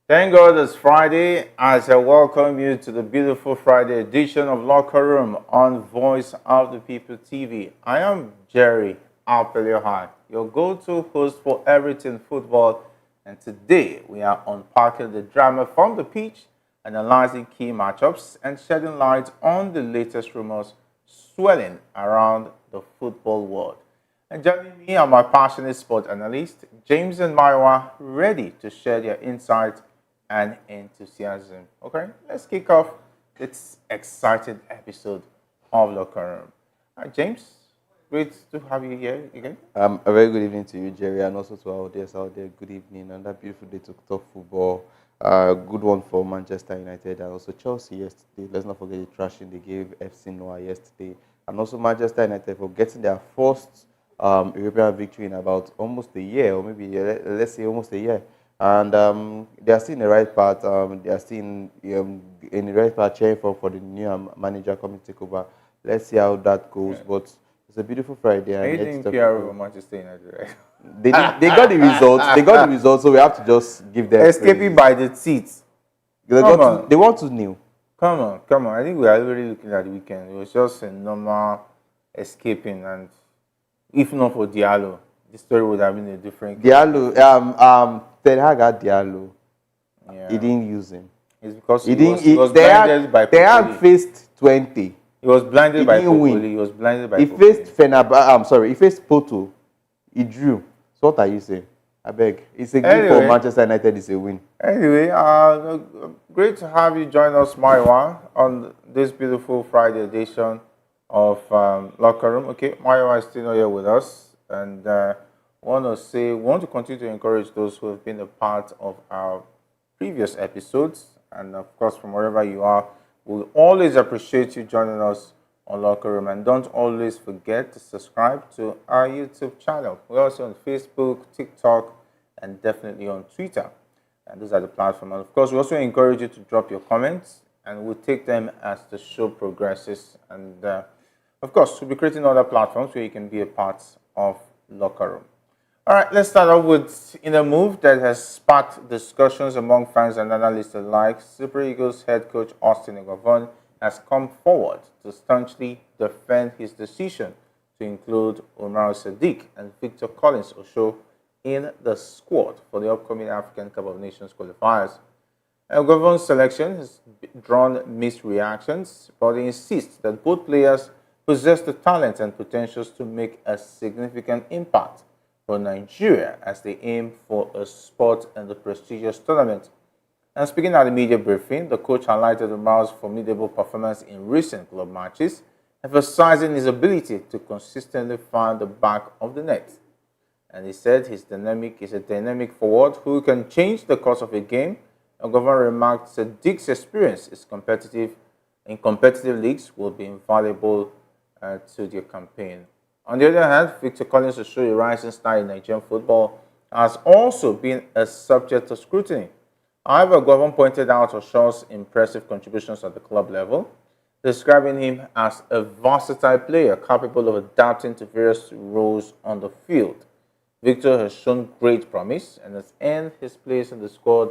Thank God it's Friday as I welcome you to the beautiful Friday edition of Locker Room on Voice of the People TV. I am Jerry Alpeliohai, your go-to host for everything football, and today we are unpacking the drama from the pitch, analyzing key matchups, and shedding light on the latest rumors swirling around the football world. And joining me are my passionate sport analysts, James and Maiwa, ready to share their insights and enthusiasm. Okay, let's kick off this exciting episode of Locker Room. James, great to have you here again. A very good evening to you, Jerry, and also to our audience out there. Good evening, and that beautiful day to talk football. Good one for Manchester United and also Chelsea yesterday. Let's not forget the thrashing they gave FC Noah yesterday, and also Manchester United for getting their first European victory in about almost a year, or maybe let's say almost a year. And they are still in the right path. They are still in the right path, cheering for the new manager coming to take over. Let's see how that goes. Yeah. But it's a beautiful Friday. Are you And doing PR over Manchester United, right? they got the results. They got the results, so we have to just give them Escaping praise. by the seats. They want to kneel. Come on. I think we are already looking at the weekend. It was just a normal escaping, and if not for Diallo, the story would have been a different. Diallo, Ten Hag had Diallo. Yeah. He didn't use him. It's because He he was Ten blinded by Ten Hag Popoli. faced 20. He was blinded He by didn't win. Popoli. He was blinded by He Popoli. faced He faced Porto. He drew. So what are you saying? I beg. It's a win for Manchester United. It's a win. Anyway, great to have you join us, Maiwa, on this beautiful Friday edition of Locker Room. Okay, Maiwa is still not here with us, and we want to continue to encourage those who have been a part of our previous episodes, and of course, from wherever you are, we always appreciate you joining us on Locker Room. And don't always forget to subscribe to our YouTube channel. We're also on Facebook, TikTok, and definitely on Twitter. And those are the platforms. And of course, we also encourage you to drop your comments, and we'll take them as the show progresses. And of course, we'll be creating other platforms where you can be a part of Locker Room. All right, let's start off with in a move that has sparked discussions among fans and analysts alike. Super Eagles head coach Eguavoen has come forward to staunchly defend his decision to include Umar Sadiq and Victor Collins Osho in the squad for the upcoming African Cup of Nations qualifiers. Eguavoen's selection has drawn mixed reactions, but he insists that both players possess the talent and potentials to make a significant impact for Nigeria as they aim for a spot in the prestigious tournament. And speaking at the media briefing, the coach highlighted Umar's formidable performance in recent club matches, emphasizing his ability to consistently find the back of the net. And he said he's a dynamic forward who can change the course of a game. Eguavoen remarked Sadiq's experience in competitive leagues will be invaluable to their campaign. On the other hand, Victor Collins, to show a rising star in Nigerian football, has also been a subject of scrutiny. However, Eguavoen pointed out Osho's impressive contributions at the club level, describing him as a versatile player capable of adapting to various roles on the field. Victor has shown great promise and has earned his place in the squad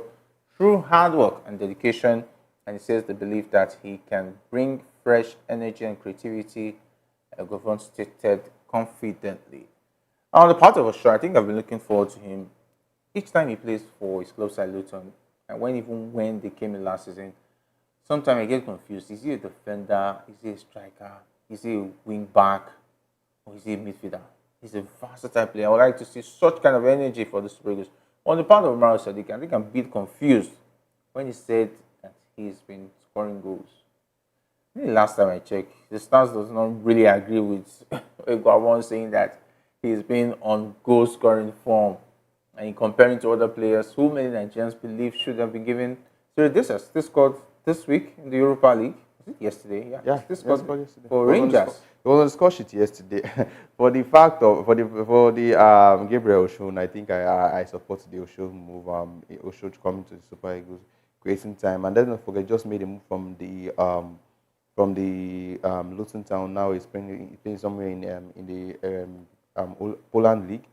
through hard work and dedication, and he says the belief that he can bring fresh energy and creativity. Eguavoen stated confidently. On the part of Osho, I think I've been looking forward to him each time he plays for his club side Luton, and when they came in last season. Sometimes I get confused. Is he a defender? Is he a striker? Is he a wing back? Or is he a midfielder? He's a versatile player. I would like to see such kind of energy for the Super Eagles. On the part of Umar Sadiq, I think I'm a bit confused when he said that he's been scoring goals. Maybe last time I checked, the stats does not really agree with Eguavoen saying that he's been on goal scoring form, and in comparing to other players who many Nigerians believe should have been given. So this scored this week in the Europa League. Was it yesterday? Yeah, this scored yesterday for Rangers. It was on the score sheet yesterday. For the Gabriel Osho, I think I support the Osho move. Osho coming to the Super Eagles, creating time, and then don't forget, just made a move from the Luton Town. Now he's playing somewhere in the Poland League.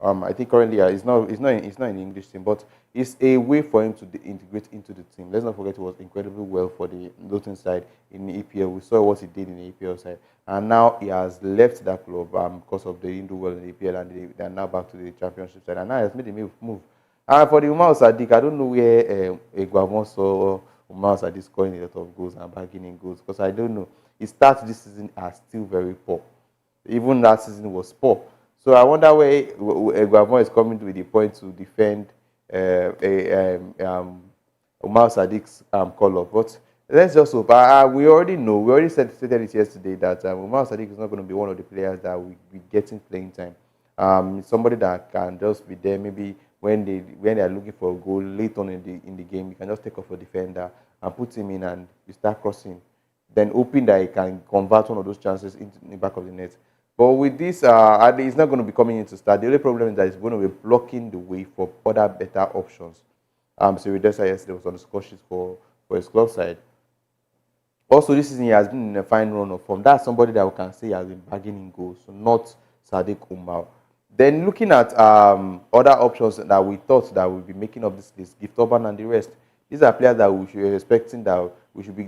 I think currently it's not in the English team, but it's a way for him to integrate into the team. Let's not forget he was incredibly well for the Luton side in the EPL. We saw what he did in the EPL side, and now he has left that club because of the didn't do well in the EPL, and they are now back to the Championship side, and now he has made a move. For the Umar Sadiq, I don't know where Eguavoen saw Umar Sadiq scoring a lot of goals and bagging in goals, because I don't know. His start this season are still very poor. Even that season was poor. So I wonder where Eguavoen is coming with the point to defend Umar Sadiq's call up. But let's just hope. We already know. We already stated it yesterday that Umar Sadiq is not going to be one of the players that will be getting playing time. Somebody that can just be there maybe when they are looking for a goal late on in the game. You can just take off a defender and put him in, and you start crossing. Then hoping that he can convert one of those chances into the back of the net. But with this, he's not going to be coming in to start. The only problem is that he's going to be blocking the way for other better options. So Redessa yesterday was on the score sheet for his club side. Also, this season he has been in a fine run of form. That's somebody that we can say has been bagging in goals, so not Sadiq Umar. Then looking at other options that we thought that would be making up this list, Gift Urban and the rest. These are players that we should be expecting that we should be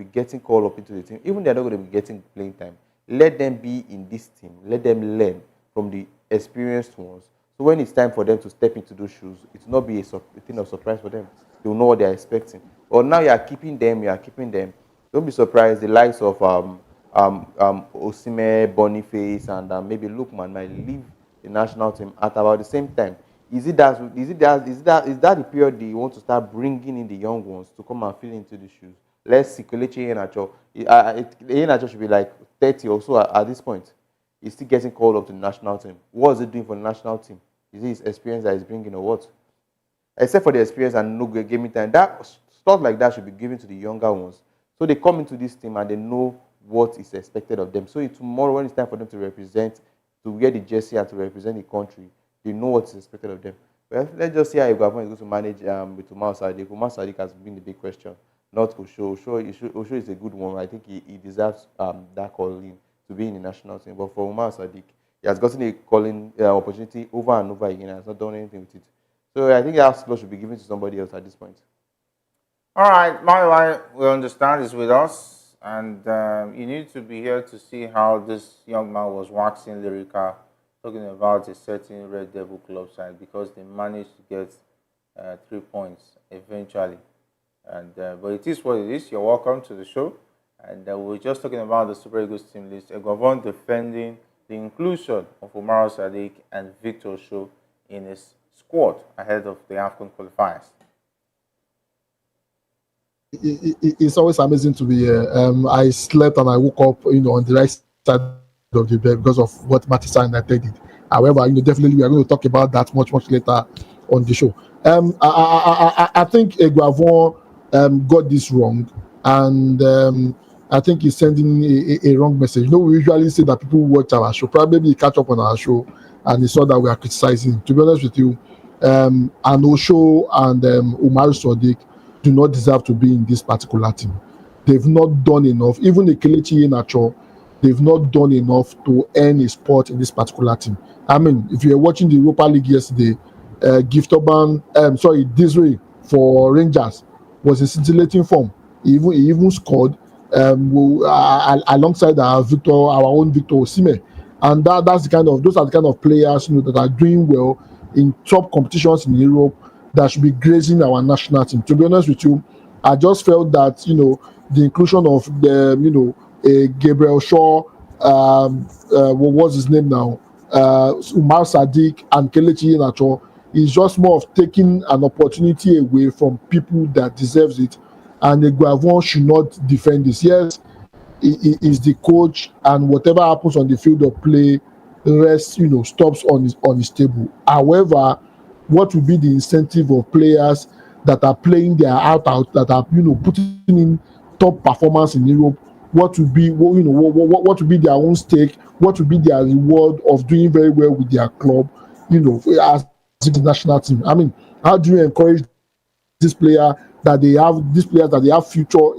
getting called up into the team. Even they're not going to be getting playing time. Let them be in this team. Let them learn from the experienced ones. So when it's time for them to step into those shoes, it will not be a thing of surprise for them. They will know what they are expecting. But now you are keeping them. Don't be surprised. The likes of Osimhen, Boniface, and maybe Lookman might leave the national team at about the same time. Is that the period they want to start bringing in the young ones to come and fill into the shoes? Let's see, Kelechi Iheanacho. Iheanacho should be like 30 or so at this point. He's still getting called up to the national team. What is he doing for the national team? Is it his experience that he's bringing or what? Except for the experience and no gaming time, that stuff like that should be given to the younger ones. So they come into this team and they know what is expected of them. So tomorrow when it's time for them to wear the jersey and to represent the country, they know what is expected of them. Well, let's just see how Eguavoen is going to manage with Umar Sadiq. Umar Sadiq has been the big question, not Osho. Osho is a good one. I think he deserves that calling to be in the national team. But for Umar Sadiq, he has gotten a calling opportunity over and over again and has not done anything with it. So I think that slot should be given to somebody else at this point. All right, my wife, we understand, is with us, and you need to be here to see how this young man was waxing lyrical, talking about a certain Red Devil club side because they managed to get 3 points eventually. And but it is what it is. You're welcome to the show, and we're just talking about the Super Eagles team list. Eguavoen defending the inclusion of Umar Sadiq and Victor Osho in his squad ahead of the Afcon qualifiers. It's always amazing to be here. I slept and I woke up, on the right side of the bed because of what Manchester United did. However, definitely we are going to talk about that much later on the show. I think Eguavoen got this wrong, and I think he's sending a wrong message. We usually say that people watch our show, probably catch up on our show, and he saw that we are criticizing. To be honest with you, and Osho and Umar Sadiq do not deserve to be in this particular team. They've not done enough. Even the Kelechi Iheanacho, they've not done enough to earn a spot in this particular team. I mean, if you were watching the Europa League yesterday, Gift Urban, Disray for Rangers was a scintillating form. He even scored alongside our own Victor Osimhen, and those are the kind of players that are doing well in top competitions in Europe that should be grazing our national team. To be honest with you, I just felt that the inclusion of the Gabriel Shaw, what was his name now, Umar Sadiq and Kelechi Iheanacho is just more of taking an opportunity away from people that deserves it, and Eguavoen should not defend this. Yes, he is the coach, and whatever happens on the field of play, the rest stops on his table. However, what will be the incentive of players that are playing their out that are putting in top performance in Europe? What will be what will be their own stake? What will be their reward of doing very well with their club? As the national team. I mean, how do you encourage these players that they have future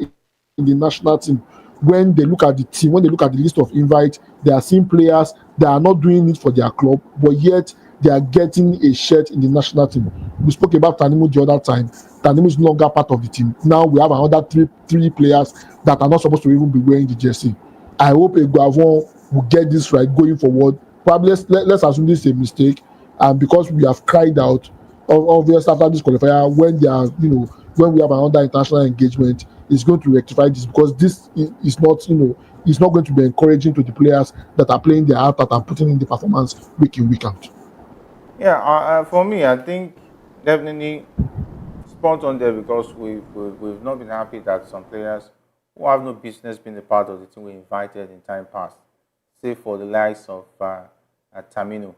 in the national team? When they look at the team, when they look at the list of invites, they are seeing players that are not doing it for their club, but yet they are getting a shirt in the national team. We spoke about Tanimu the other time. Tanimu is no longer part of the team. Now we have another three players that are not supposed to even be wearing the jersey. I hope Eguavoen will get this right going forward. Probably let's assume this is a mistake, and because we have cried out, obviously after this qualifier, when they are, when we have another international engagement, is going to rectify this, because this is not, it's not going to be encouraging to the players that are playing their heart out and putting in the performance week in, week out. Yeah, for me, I think definitely spot on there, because we've not been happy that some players who have no business being a part of the team were invited in time past. Say for the likes of Tamino,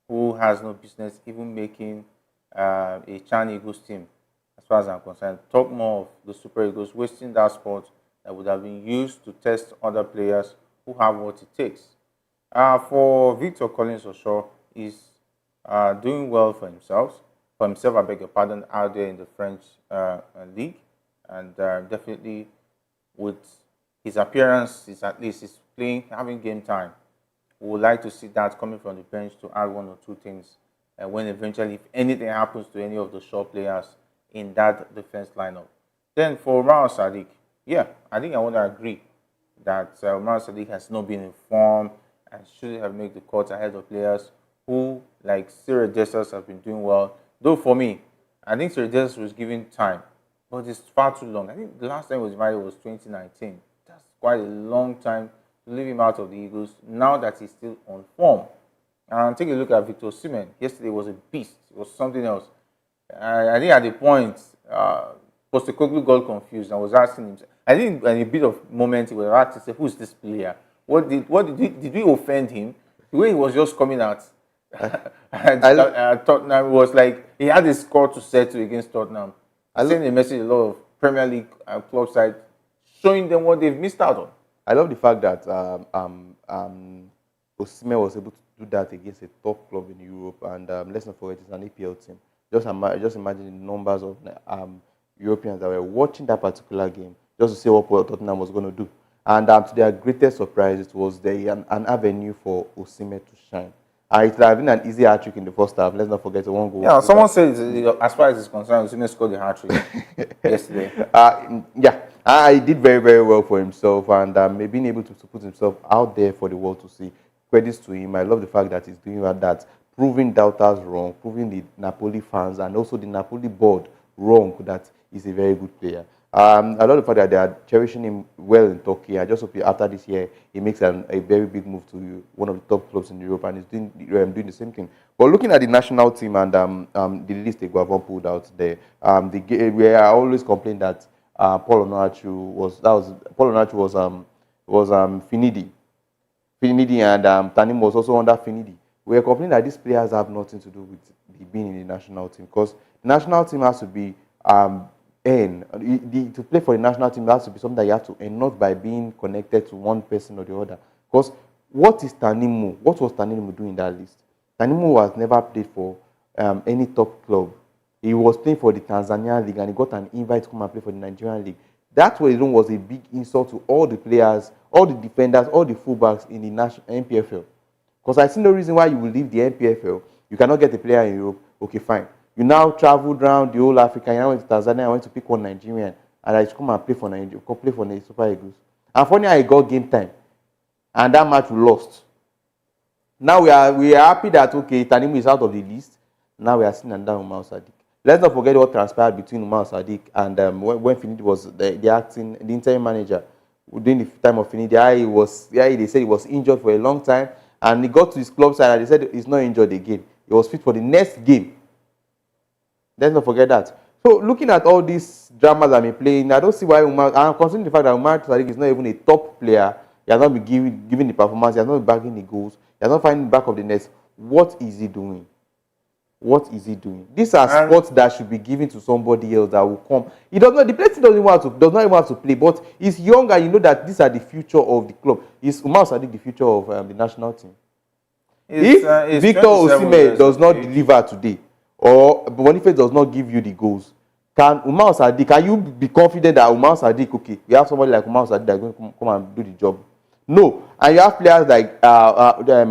who has no business even making a Chan Eagles team, as far as I'm concerned. Talk more of the Super Eagles wasting that spot that would have been used to test other players who have what it takes. For Victor Collins Osho, is doing well for himself. I beg your pardon, out there in the French league, and definitely with his appearance, at least he's playing, having game time. We would like to see that coming from the bench to add one or two things, and when eventually, if anything happens to any of the short players in that defense lineup. Then for Umar Sadiq, yeah, I think I want to agree that Umar Sadiq has not been informed and should have made the cut ahead of players who, like Cyril Jesus, have been doing well. Though for me, I think Cyril Jesus was given time, but it's far too long. I think the last time he was invited was 2019. That's quite a long time to leave him out of the Eagles now that he's still on form. And take a look at Victor Osimhen. Yesterday was a beast. It was something else. I think at the point, Postecoglou got confused and was asking himself. I think in a bit of moment he was asking himself, "Who's this player? Did we offend him?" The way he was just coming out at Tottenham was like he had a score to settle against Tottenham. I sent a message to a lot of Premier League club side, showing them what they've missed out on. I love the fact that Osimhen was able to do that against a top club in Europe, and let's not forget it's an EPL team. Just imagine the numbers of Europeans that were watching that particular game just to see what Tottenham was going to do. And to their greatest surprise, it was an avenue for Osimhen to shine. It would have been an easy hat-trick in the first half. Let's not forget the one goal. Yeah, someone said, as far as it's concerned, Osimhen scored the hat-trick yesterday. He did very, very well for himself, and being able to put himself out there for the world to see. Credits to him. I love the fact that he's doing that, proving doubters wrong, proving the Napoli fans and also the Napoli board wrong that he's a very good player. I love the fact that they are cherishing him well in Turkey. I just hope after this year he makes a very big move to one of the top clubs in Europe, and he's doing the same thing. But looking at the national team and the list Eguavoen pulled out there, we are always complaining that Paul Onuachu was Finidi. Finidi and Tanim was also under Finidi. We are complaining that these players have nothing to do with being in the national team, because the national team has to be to play for the national team has to be something that you have to earn, not by being connected to one person or the other. Because what was Tanimu doing in that list? Tanimu was never played for any top club. He was playing for the Tanzania League and he got an invite to come and play for the Nigerian League. That alone was a big insult to all the players, all the defenders, all the fullbacks in the national NPFL. Because I see no reason why you will leave the NPFL. You cannot get a player in Europe. Okay, fine. You now traveled around the whole Africa. You now went to Tanzania. I went to pick one Nigerian, and I come and play for Nigeria. Play for the Super Eagles. And funny, I got game time, and that match we lost. Now we are happy that okay, Tanimu is out of the list. Now we are sitting under Umar Sadiq. Let's not forget what transpired between Umar Sadiq and when Finidi was the interim manager. During the time of Finidi, they said he was injured for a long time, and he got to his club side and they said he's not injured again. He was fit for the next game. Let's not forget that. So looking at all these dramas I've been playing, I don't see why I'm considering the fact that Umar Sadiq is not even a top player. He has not been giving the performance, he has not been bagging the goals, he has not finding the back of the net. What is he doing? What is he doing? These are spots that should be given to somebody else that will come. He does not. The player does not even have to play, but he's young, and you know that these are the future of the club. Is Umar Sadiq the future of the national team? If Victor Osimhen does not deliver today, or Boniface does not give you the goals, can you be confident that Umar Sadiq, okay, we have somebody like Umar Sadiq that is going to come and do the job? No. And you have players like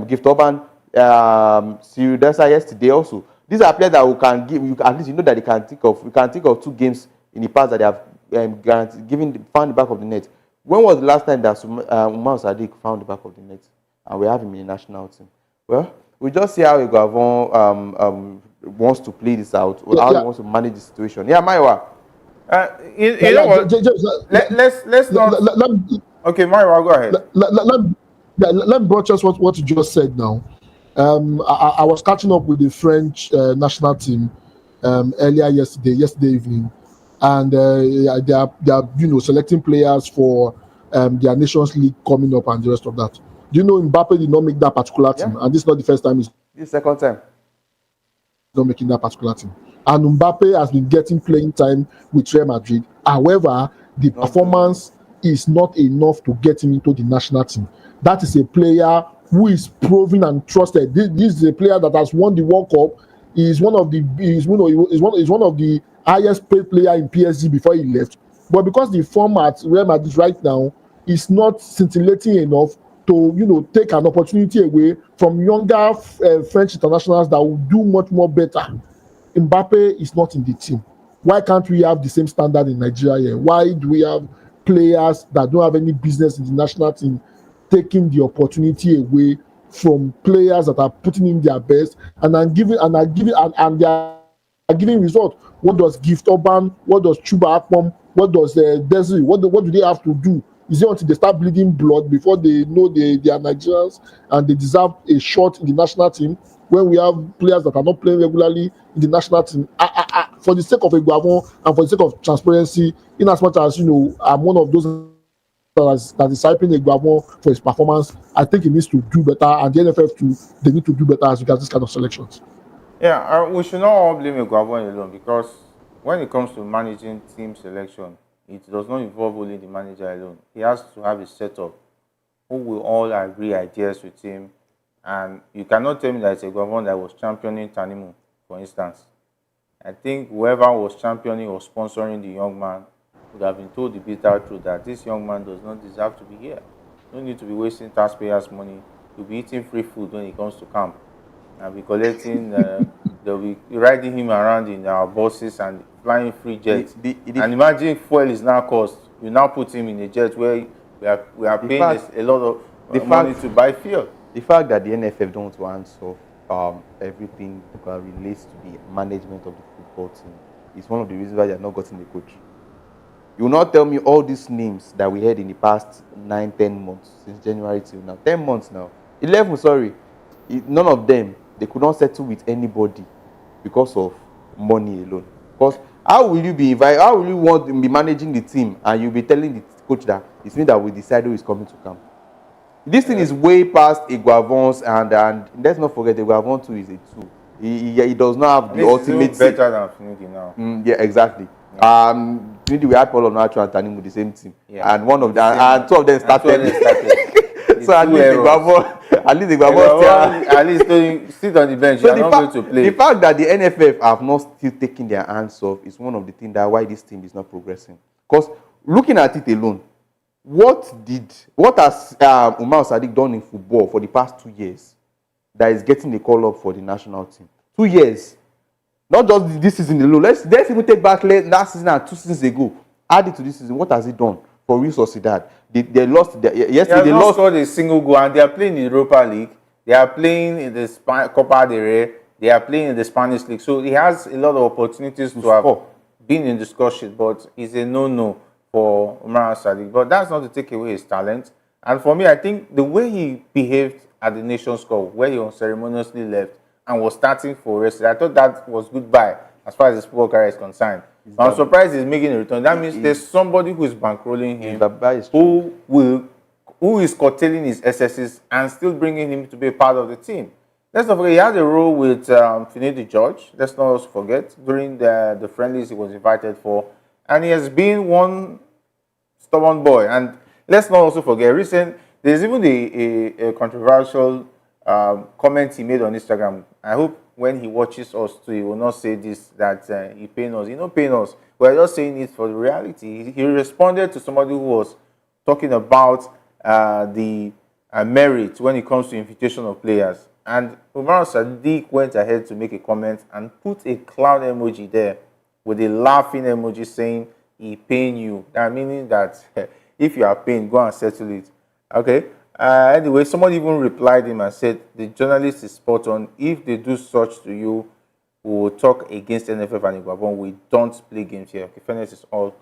Gift Urban, Sirius yesterday also. These are players that we can give. You, at least you know that they can think of. We can think of 2 games in the past that they have found the back of the net. When was the last time that Umar Sadiq found the back of the net, and we have him in the national team? Well, we just see how Eguavoen wants to play this out, or how he wants to manage the situation. Yeah, Maiwa. You know what? Let's not. Okay, Maiwa, go ahead. Let me broadcast what you just said now. I was catching up with the French national team earlier yesterday evening, and they are selecting players for their Nations League coming up and the rest of that. Do you know Mbappe did not make that particular team, and this is not the first time he's the second time not making that particular team. And Mbappe has been getting playing time with Real Madrid. However, the performance is not enough to get him into the national team. That is a player who is proven and trusted. This is a player that has won the World Cup. He is one of the highest paid player in PSG before he left. But because the form at Real Madrid right now is not scintillating enough to take an opportunity away from younger French internationals that will do much more better. Mbappe is not in the team. Why can't we have the same standard in Nigeria here? Why do we have players that don't have any business in the national team taking the opportunity away from players that are putting in their best and they are giving results? What does Gift Urban, what does Chuba Akpom, what does Desiree, what do they have to do? Is it until they start bleeding blood before they know they are Nigerians and they deserve a shot in the national team, when we have players that are not playing regularly in the national team? For the sake of Eguavoen and for the sake of transparency, in as much as I'm one of those that is hyping Eguavoen for his performance, I think he needs to do better, and the NFF too, they need to do better as regards this kind of selections. Yeah, we should not all blame Eguavoen alone, because when it comes to managing team selection, it does not involve only the manager alone. He has to have a setup who will all agree ideas with him. And you cannot tell me that it's Eguavoen that was championing Tanimu, for instance. I think whoever was championing or sponsoring the young man would have been told the bitter truth that this young man does not deserve to be here. No need to be wasting taxpayers' money. You'll be eating free food when he comes to camp. And be collecting, they'll be riding him around in our buses and flying free jets. And imagine fuel is now cost. You now put him in a jet where we are paying a lot of money to buy fuel. The fact that the NFF don't want to everything that relates to the management of the football team is one of the reasons why they have not gotten the coach. You will not tell me all these names that we had in the past 9-10 months, since January till now. 10 months now. 11, sorry. None of them, they could not settle with anybody because of money alone. Because how will you want to be managing the team and you'll be telling the coach that it's me that will decide who is coming to camp? This thing is way past Eguavoen's, and let's not forget Eguavoen too is a 2. He does not have the ultimate. Better than Finidi now. Yeah, exactly. Finidi, we had Paul Onacho and Tanimu the same team, and one of them, and 2 of them started. So at least Eguavoen sit on the bench. So you are not going to play. The fact that the NFF have not still taken their hands off is one of the things that why this team is not progressing. Because looking at it alone, what has Umar Sadiq done in football for the past 2 years that is getting the call up for the national team? 2 years, not just this season alone. Let's even take back last season and 2 seasons ago. Add it to this season. What has he done for Real Sociedad? They lost. Yesterday they lost. Scored a single goal, and they are playing in the Europa League. They are playing in the Copa del Rey. They are playing in the Spanish League. So he has a lot of opportunities to have been in the discussion, but it's a no for Umar Sadiq. But that's not to take away his talent. And for me, I think the way he behaved at the Nations Cup, where he unceremoniously left and was starting for rest, I thought that was goodbye as far as his football career is concerned. I'm surprised he's making a return. That means there's somebody who is bankrolling him, who is curtailing his excesses and still bringing him to be a part of the team. Let's not forget, he had a role with Finidi George. Let's not also forget, during the friendlies he was invited for. And he has been one stubborn boy. And let's not also forget, there's even a controversial comment he made on Instagram. I hope when he watches us too, he will not say this, that he pain us. He not pain us. We're just saying it for the reality. He responded to somebody who was talking about the merit when it comes to invitation of players. And Umar Sadiq went ahead to make a comment and put a clown emoji there with a laughing emoji saying, he paying you. That meaning that if you are paying, go and settle it. Okay. Anyway, someone even replied him and said, the journalist is spot on. If they do such to you, we will talk against NFF and Eguavoen. We don't play games here. Okay, fairness is all.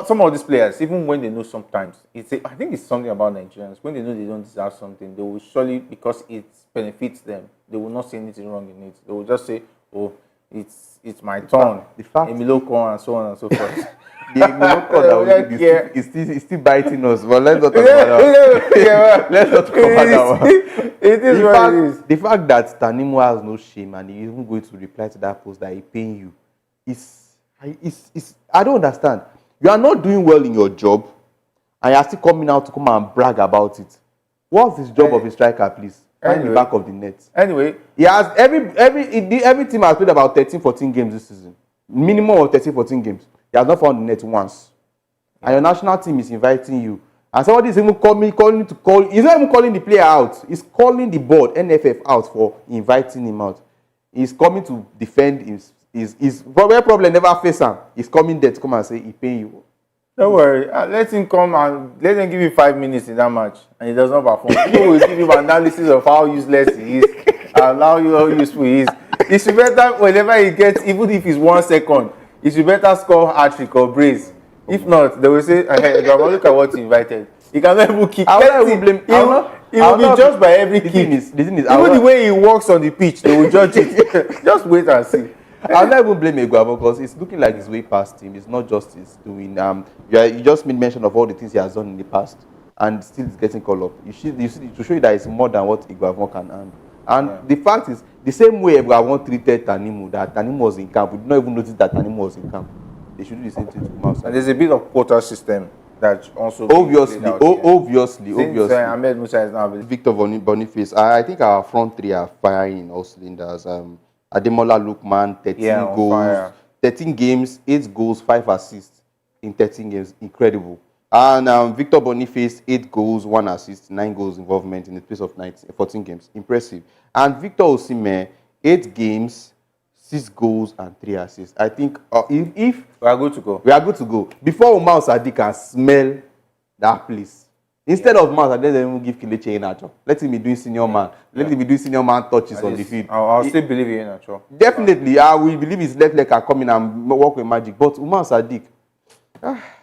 Some of these players, even when they know sometimes, I think it's something about Nigerians. When they know they don't deserve something, they will surely, because it benefits them, they will not say anything wrong in it. They will just say, oh, it's my turn. The fact Emiloko and so on and so forth. the Morocco that is still biting us, but let's not talk about that. Let's not talk about that one. It is what it is. The fact that Tanimu has no shame and he isn't going to reply to that post that he paying you is I don't understand. You are not doing well in your job and you are still coming out to come and brag about it. What's his job of a striker, please? Find the back of the net. Anyway, he has every team has played about 13-14 games this season. Minimum of 13-14 games. He has not found the net once. And your national team is inviting you. And somebody is even calling to call. He's not even calling the player out. He's calling the board, NFF, out for inviting him out. He's coming to defend his problem never face him. He's coming there to come and say, he paying you. Don't worry. Let him come and let them give you 5 minutes in that match. And he does not perform. People will give him analysis of how useless he is and how useful he is. He should better, whenever he gets, even if it's 1 second, he should better score hat-trick or brace. If not, they will say, hey, look at what he invited. He cannot even kick. I will blame. He will be judged by every kick. The thing is, even the way he walks on the pitch, they will judge it. Just wait and see. I'll not even blame Eguavoen because it's looking like he's way past him. It's not just he's doing. You just made mention of all the things he has done in the past, and still is getting called up. You see to show you that it's more than what Eguavoen can handle. And the fact is, the same way Eguavoen treated Tanimu, that Tanimu was in camp, we did not even notice that Tanimu was in camp. They should do the same thing to Umar. And there's a bit of quota system that also obviously. Ahmed Musa is now Victor Boniface. I think our front three are firing in all cylinders. Ademola Lookman, 13 goals, fire. 13 games, 8 goals, 5 assists in 13 games. Incredible. And Victor Boniface, 8 goals, 1 assist, 9 goals involvement in the space of 14 games. Impressive. And Victor Osimhen, 8 games, 6 goals and 3 assists. I think if we are good to go. We are good to go. Before Umar Sadiq can smell that place. Instead of Umar Sadiq, let them give Kelechi Iheanacho. Let him be doing senior man. Let him be doing senior man touches on the field. I'll still believe in Iheanacho. Definitely, I will believe his left leg can come in and work with magic. But Umar Sadiq.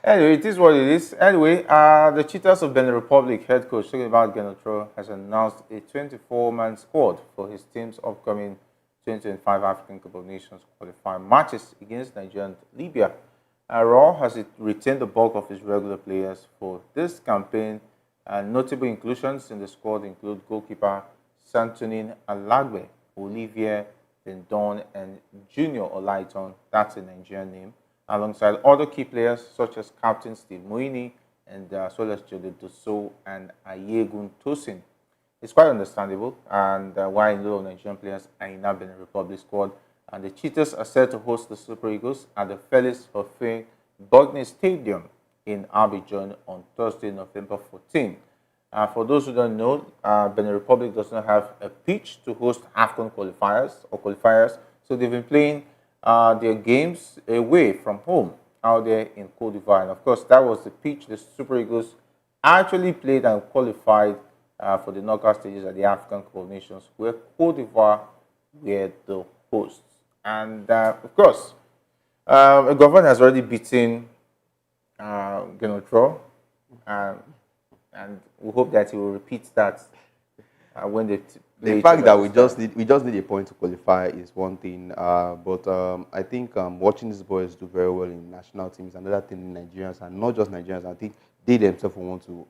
Anyway, it is what it is. Anyway, the Cheetahs of Benin Republic head coach talking about Genotro has announced a 24-man squad for his team's upcoming 2025 African Cup of Nations qualifying matches against Nigeria and Libya. Raw has retained the bulk of his regular players for this campaign, and notable inclusions in the squad include goalkeeper Santonin Alagbe, Olivier Dendon, and Junior Olaiton, that's a Nigerian name, alongside other key players such as Captain Steve Moini and as well as Jode Dosso and Ayegun Tosin. It's quite understandable, and why a lot of Nigerian players are in that Benin Republic squad. And the Cheetahs are set to host the Super Eagles at the Felix Houphouët Boigny Stadium in Abidjan on Thursday, November 14. For those who don't know, Benin Republic does not have a pitch to host Afcon qualifiers, so they've been playing their games away from home out there in Côte d'Ivoire. And of course, that was the pitch the Super Eagles actually played and qualified for the knockout stages at the African Cup of Nations, where Côte d'Ivoire were the hosts. And of course, Eguavoen has already beaten Genotro, and we hope that he will repeat that when they the fact that we just need a point to qualify is one thing, but I think watching these boys do very well in national teams, another thing in Nigerians, and not just Nigerians, I think they themselves will want to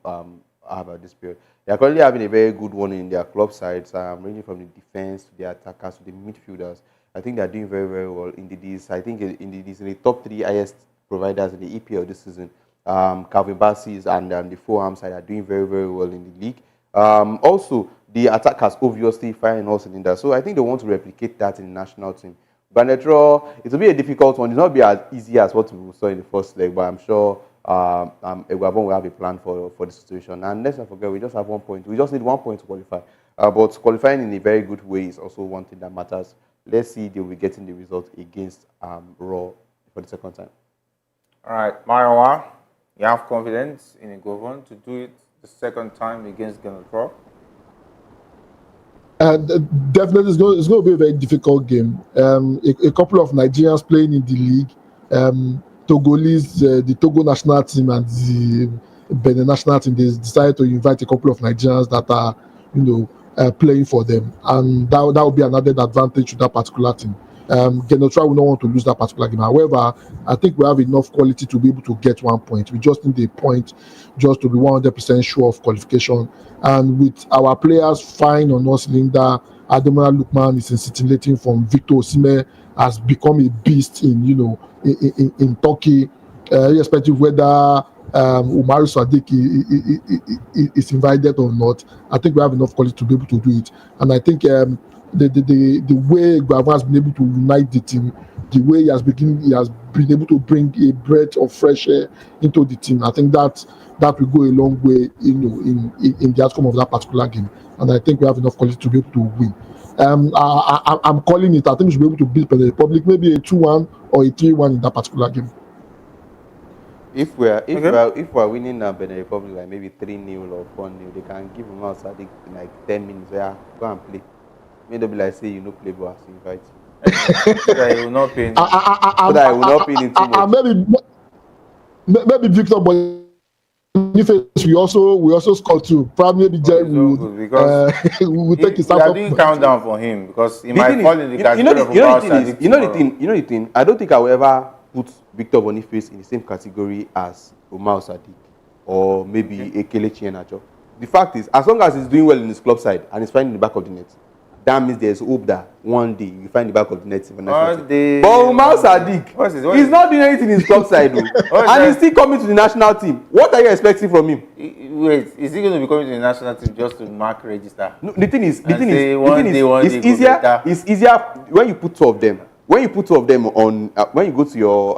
have at this period. They are currently having a very good one in their club sides, ranging from the defense to the attackers to the midfielders. I think they are doing very, very well. Indeed, I think in the top 3 highest providers in the EPL this season. Calvin Bassey and the Fulham side are doing very, very well in the league. Also, the attackers obviously firing all cylinders. So I think they want to replicate that in the national team. Banetro, it will be a difficult one. It will not be as easy as what we saw in the first leg, but I'm sure Eguavoen will have a plan for the situation. And let's not forget, we just have 1 point. We just need 1 point to qualify. But qualifying in a very good way is also one thing that matters. Let's see they will be getting the result against Raw for the second time. All right, Maiwa, you have confidence in Eguavoen to do it the second time against Ghana? And definitely, it's going to be a very difficult game. A couple of Nigerians playing in the league, Togolese, the Togo national team and the Benin national team, they decided to invite a couple of Nigerians that are, playing for them, and that will be an added advantage to that particular team. Genotra will not want to lose that particular game. However, I think we have enough quality to be able to get 1 point. We just need a point just to be 100% sure of qualification. And with our players fine on us, Linda, Ademola Lookman is scintillating from Victor Osimhen, has become a beast in Turkey, irrespective whether Umar Sadiq is invited or not. I think we have enough quality to be able to do it. And I think the way Eguavoen has been able to unite the team, the way he has been able to bring a breath of fresh air into the team, I think that will go a long way, in the outcome of that particular game. And I think we have enough quality to be able to win. I'm calling it. I think we should be able to beat Benin Republic, maybe a 2-1 or a 3-1 in that particular game. If we're winning Benin Republic like maybe 3-0 or 4-0, they can give Umar Sadiq like 10 minutes. Yeah, go and play. Maybe they'll be like, say, play ball, so invite you. So that he will not pay. So that I will not pay too much. Maybe Victor Boniface, we also score too. Probably maybe Jerry will take his time. We are doing countdown for him because he might fall in the category of Umar Sadiq. You know the thing. I don't think I will ever put Victor Boniface in the same category as Umar Sadiq or maybe Ekelechi Iheanacho. The fact is, as long as he's doing well in his club side and he's finding the back of the net, that means there's hope that one day you find the back of the net. But Umar Sadiq, he's not doing anything in his club side, and he's still coming to the national team. What are you expecting from him? Wait, is he going to be coming to the national team just to mark register? No, the thing is, it's easier when you put two of them. When you put two of them on, when you go to your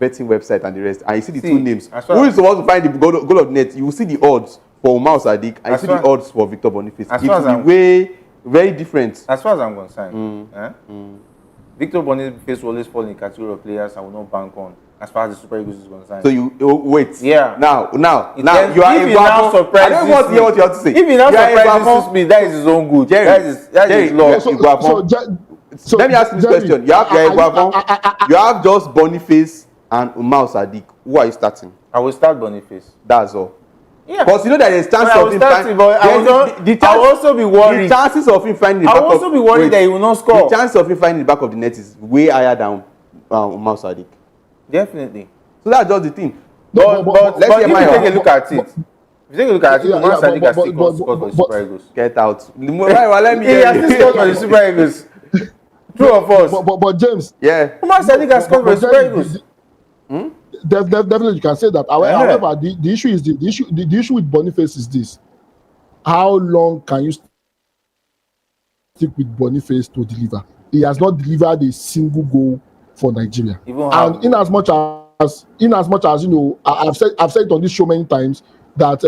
betting website and the rest, and you see the two names, who is supposed to find the goal of the net? You will see the odds for Umar Sadiq, and you see the odds for Victor Boniface. It will be way very different. As far as I'm concerned, Victor Boniface will always fall in the category of players I will not bank on as far as the Super Eagles is concerned. So you wait. Yeah. Now you are Eguavoen. I don't want to hear what you have to say. If he now surprises me, that is his own good. That is law. So let me ask you this question. You have Eguavoen, you have just Boniface and Umar Sadiq. Who are you starting? I will start Boniface. That's all. Yeah. Because you know that there's chance of him finding. I will also be worried. The chances of him finding the back of the net. I will also be worried that he will not score. The chance of him finding the back of the net is way higher than Umar Sadiq. Definitely. So that's just the thing. But if you take a look at it, Umar Sadiq has still scored for the Super Eagles. Get out. Let me he has still scored for the Super Eagles. True or false? But James. Yeah. Umar Sadiq has scored for the Super Eagles. Definitely, you can say that. However, the issue with Boniface is this: how long can you stick with Boniface to deliver? He has not delivered a single goal for Nigeria. And in as much as I've said it on this show many times that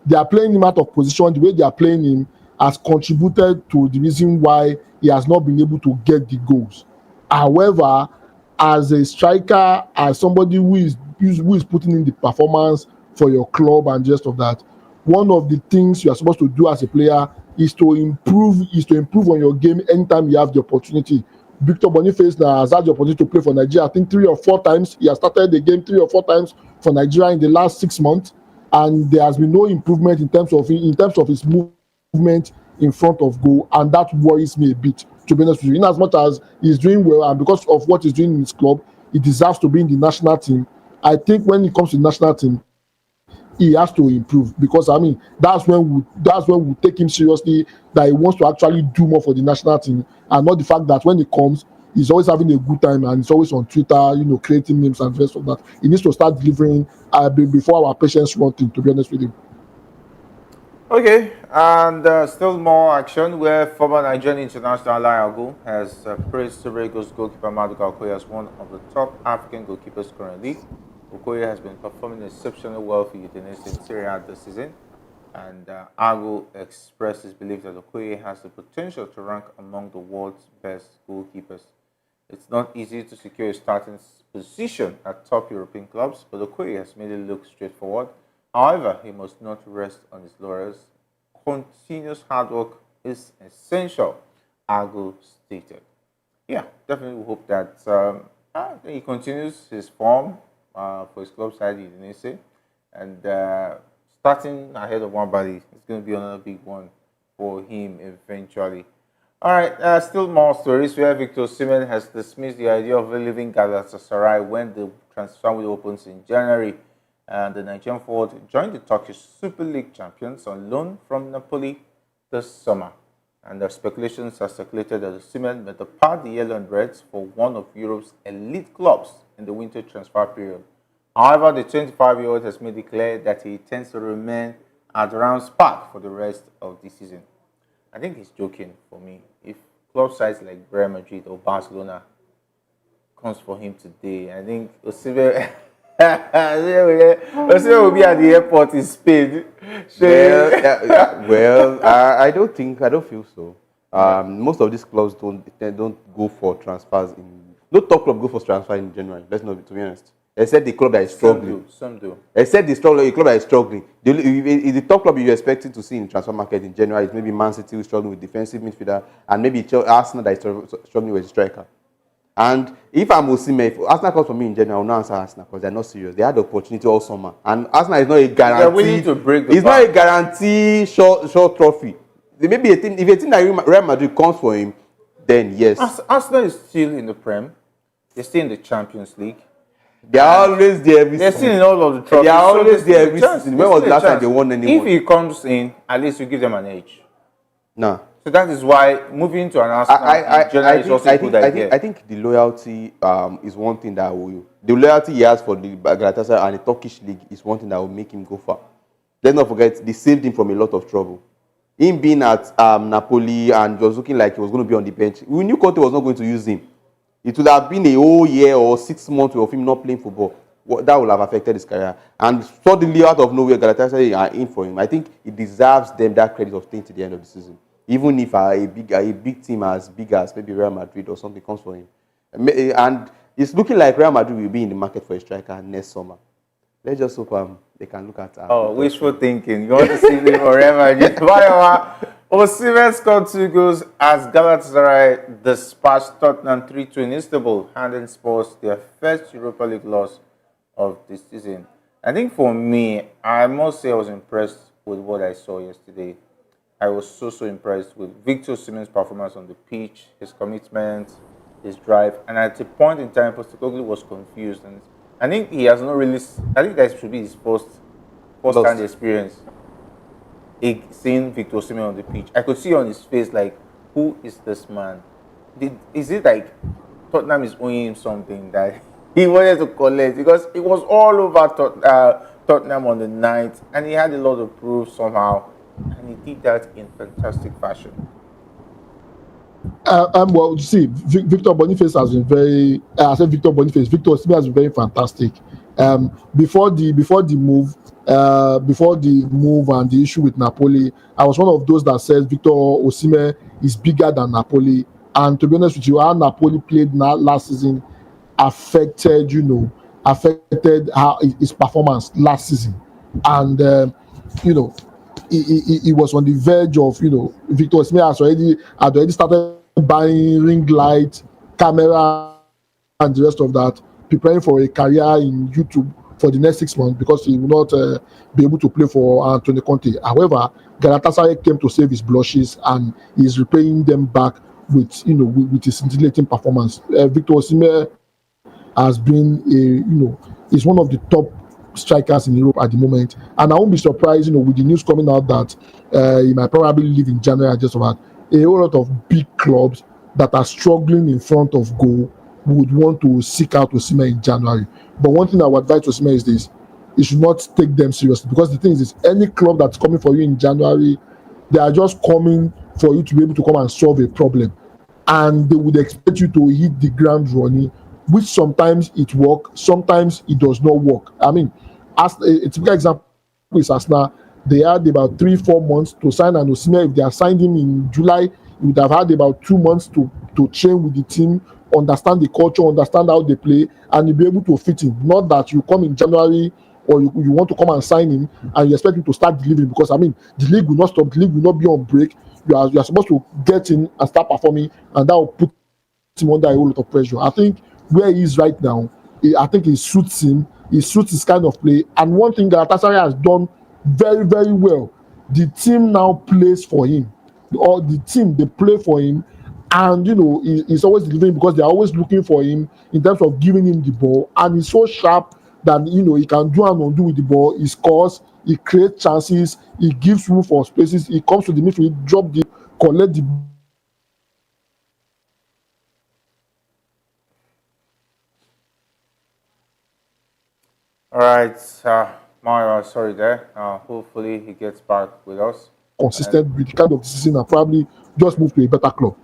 they are playing him out of position. The way they are playing him has contributed to the reason why he has not been able to get the goals. However, as a striker, as somebody who is putting in the performance for your club and just of that, one of the things you are supposed to do as a player is to improve on your game anytime you have the opportunity. Victor Boniface now has had the opportunity to play for Nigeria. I think 3 or 4 times. He has started the game 3 or 4 times for Nigeria in the last 6 months, and there has been no improvement in terms of his movement in front of goal, and that worries me a bit, to be honest with you. In as much as he's doing well and because of what he's doing in his club, he deserves to be in the national team. I think when it comes to the national team, he has to improve, because that's when we take him seriously, that he wants to actually do more for the national team, and not the fact that when he comes, he's always having a good time and he's always on Twitter, creating memes and the rest of that. He needs to start delivering before our patience runs thin, to be honest with you. Okay, and still more action where former Nigerian international Alayago has praised Super Eagles goalkeeper Maduka Okoye as one of the top African goalkeepers currently. Okoye has been performing exceptionally well for Udinese in Serie A this season. And Argo expressed his belief that Okoye has the potential to rank among the world's best goalkeepers. It's not easy to secure a starting position at top European clubs, but Okoye has made it look straightforward. However, he must not rest on his laurels. Continuous hard work is essential, Argo stated. Yeah, definitely hope that he continues his form for his club side, Udinese, and starting ahead of Wambali is going to be another big one for him eventually. All right, still more stories where Victor Osimhen has dismissed the idea of leaving Galatasaray when the transfer window opens in January. And the Nigerian forward joined the Turkish Super League champions on loan from Napoli this summer. And the speculations have circulated that Osimhen may depart the Yellow and Reds for one of Europe's elite clubs in the winter transfer period. However, the 25-year-old has made it clear that he intends to remain at Rams Park for the rest of the season. I think he's joking for me. If club sides like Real Madrid or Barcelona comes for him today, I think Osimhen will be at the airport in Spain. I don't feel so. Most of these clubs don't go for transfers no top club go for transfer in January. Let's not be, to be honest. Except the club that is struggling. Some do. Except the club that is struggling. The top club you're expecting to see in transfer market in January is maybe Man City, who's struggling with defensive midfielder, and maybe Arsenal that is struggling with a striker. And if I'm Osimhen, if Arsenal comes for me in general, I will not answer Arsenal because they're not serious. They had the opportunity all summer. And Arsenal is not a guarantee. They're willing to break the It's not a guarantee short trophy. There may be a team, if a team like Real Madrid comes for him, then yes. Arsenal is still in the Prem. They're still in the Champions League. They are always there every They're season. still in all of the trophies. They are always so there every season. When was the last time they won anyone? If he comes in, at least you give them an edge. No. So that is why moving to an Arsenal is also a good idea. I think the loyalty is one thing that will... The loyalty he has for the Galatasaray and the Turkish league is one thing that will make him go far. Let's not forget, they saved him from a lot of trouble. Him being at Napoli and was looking like he was going to be on the bench. We knew Conte was not going to use him. It would have been a whole year or 6 months of him not playing football. That would have affected his career. And suddenly, out of nowhere, Galatasaray are in for him. I think it deserves them that credit of staying to the end of the season. Even if a big team as big as maybe Real Madrid or something comes for him. And it's looking like Real Madrid will be in the market for a striker next summer. Let's just hope they can look at... wishful thinking. You want to see him forever. Osimhen scored 2 goals as Galatasaray dispatched Tottenham 3-2 in Istanbul, handing Spurs their first Europa League loss of the season. I think for me, I must say I was impressed with what I saw yesterday. I was so impressed with Victor Osimhen's performance on the pitch, his commitment, his drive, and at a point in time, Postecoglou was confused. And I think he has not really... I think that should be his first-hand experience. Seeing Victor Osimhen on the pitch, I could see on his face like, who is this man? Is it like Tottenham is owing him something that he wanted to collect? Because it was all over Tottenham on the night, and he had a lot of proof somehow, and he did that in fantastic fashion. Well, you see, Victor Boniface has been very. I said Victor Boniface. Victor Osimhen has been very fantastic. Before the move and the issue with Napoli, I was one of those that said Victor Osimhen is bigger than Napoli. And to be honest with you, how Napoli played last season affected how his performance last season. And he was on the verge of Victor Osimhen had already started buying ring light, camera, and the rest of that, preparing for a career in YouTube for the next 6 months because he will not be able to play for Antonio Conte. However, Galatasaray came to save his blushes and is repaying them back with his scintillating performance. Victor Osimhen has been is one of the top strikers in Europe at the moment, and I won't be surprised with the news coming out that he might probably leave in January. Just about a whole lot of big clubs that are struggling in front of goal would want to seek out Osimhen in January. But one thing I would advise Osimhen is this: you should not take them seriously, because the thing is this: any club that's coming for you in January, they are just coming for you to be able to come and solve a problem, and they would expect you to hit the ground running, which sometimes it works, sometimes it does not work. I mean, as a typical example is Arsenal. they had about 3-4 months to sign an Osimhen. If they had signed him in July, he would have had about 2 months to train with the team, understand the culture, understand how they play, and you'll be able to fit in. Not that you come in January or you want to come and sign him and you expect him to start delivering, because I mean the league will not stop, the league will not be on break. You are supposed to get in and start performing, and that will put him under a whole lot of pressure. I think where he is right now, I think it suits him. It suits his kind of play. And one thing that Galatasaray has done very, very well, the team now plays for him. Or the team, they play for him. And, he's always delivering, because they're always looking for him in terms of giving him the ball. And he's so sharp that, he can do and undo with the ball. He scores, he creates chances, he gives room for spaces, he comes to the midfield, drop the, collect the. All right, Mario, sorry there. Hopefully he gets back with us. Consistent with the kind of season and probably just move to a better club.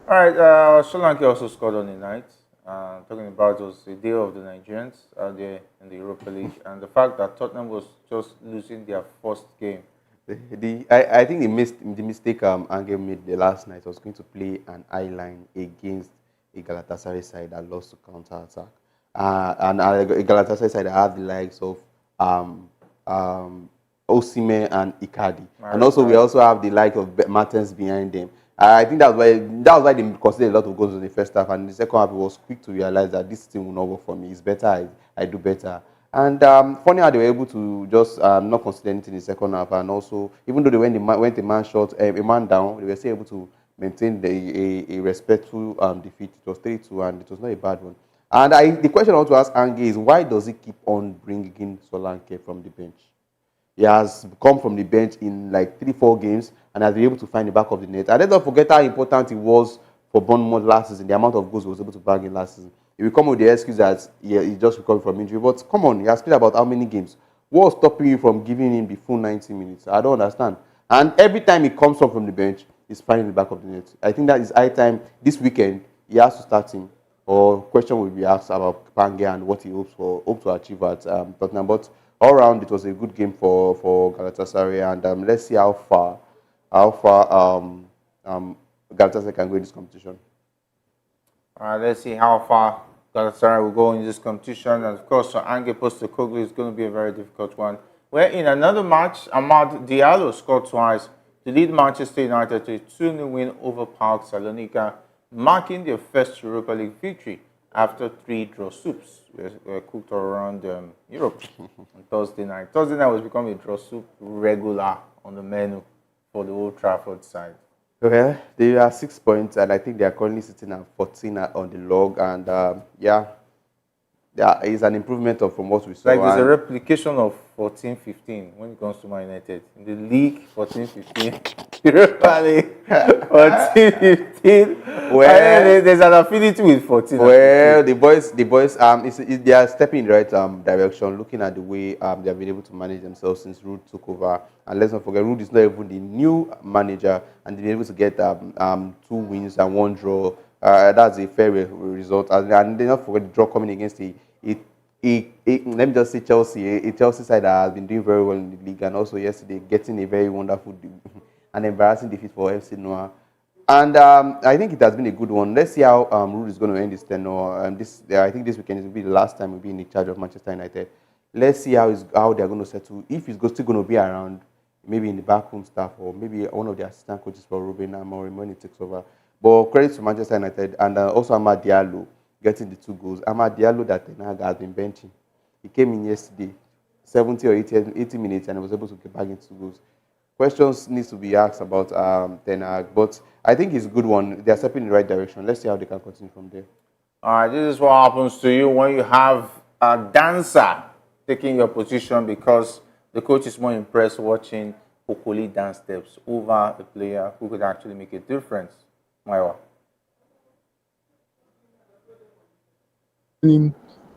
All right, Sri Lanka also scored on the night. Talking about was the day of the Nigerians out there in the Europa League, and the fact that Tottenham was just losing their first game. I think the mistake Angel made the last night was going to play an eye line against a Galatasaray side that lost to counter attack. And a Galatasaray side that have the likes of Osimhen and Icardi, and also we also have the like of Martins behind them. I think that's why they considered a lot of goals in the first half, and in the second half, it was quick to realize that this team will not work for me. It's better I do better. And funny how they were able to just not consider anything in the second half, and also even though they went a man short, a man down, they were still able to maintain a respectful defeat. It was 3-2, and it was not a bad one. And the question I want to ask Ange is, why does he keep on bringing Solanke from the bench? He has come from the bench in like 3-4 games and has been able to find the back of the net. And let's not forget how important it was for Bournemouth last season, the amount of goals he was able to bag in last season. He will come with the excuse that he just recovered from injury. But come on, he has played about how many games? What was stopping you from giving him the full 90 minutes? I don't understand. And every time he comes up from the bench, he's finding the back of the net. I think that is high time this weekend he has to start him. Or question will be asked about Pange and what he hopes to achieve at Tottenham. But all round, it was a good game for Galatasaray, and let's see how far Galatasaray can go in this competition. All right, let's see how far Galatasaray will go in this competition. And of course, for Ange Postecoglou, it's going to be a very difficult one. Where in another match, Amad Diallo scored twice to lead Manchester United to a 2-0 win over PAOK Salonika, marking their first Europa League victory after 3 draw soups were cooked around Europe on Thursday night. Thursday night was becoming a draw soup regular on the menu for the Old Trafford side. Well, they are 6 points, and I think they are currently sitting at 14 on the log. And there is an improvement from what we saw. Like there's a replication of 14-15 when it comes to Man United. In the league, 14-15. Europa League, 14-15. Well, there's an affinity with 14. Well, the boys, they are stepping in the right direction, looking at the way they have been able to manage themselves since Ruud took over. And let's not forget, Ruud is not even the new manager, and they've been able to get 2 wins and 1 draw. That's a fair result. And then not forget the draw coming against let me just say Chelsea, a Chelsea side that has been doing very well in the league, and also yesterday getting a very wonderful and embarrassing defeat for FC Noah. And I think it has been a good one. Let's see how Ruud is going to end this tenure. I think this weekend is going to be the last time he'll be in charge of Manchester United. Let's see how they're going to settle. If he's still going to be around, maybe in the backroom staff, or maybe one of the assistant coaches for Ruben Amorim when he takes over. But credit to Manchester United, and also Amad Diallo getting the 2 goals. Amad Diallo that Ten Hag has been benching. He came in yesterday, 70 or 80 minutes, and he was able to get back into 2 goals. Questions needs to be asked about Ten Hag, but I think it's a good one. They are stepping in the right direction. Let's see how they can continue from there. All right, this is what happens to you when you have a dancer taking your position, because the coach is more impressed watching Okoli dance steps over a player who could actually make a difference. Maiwa.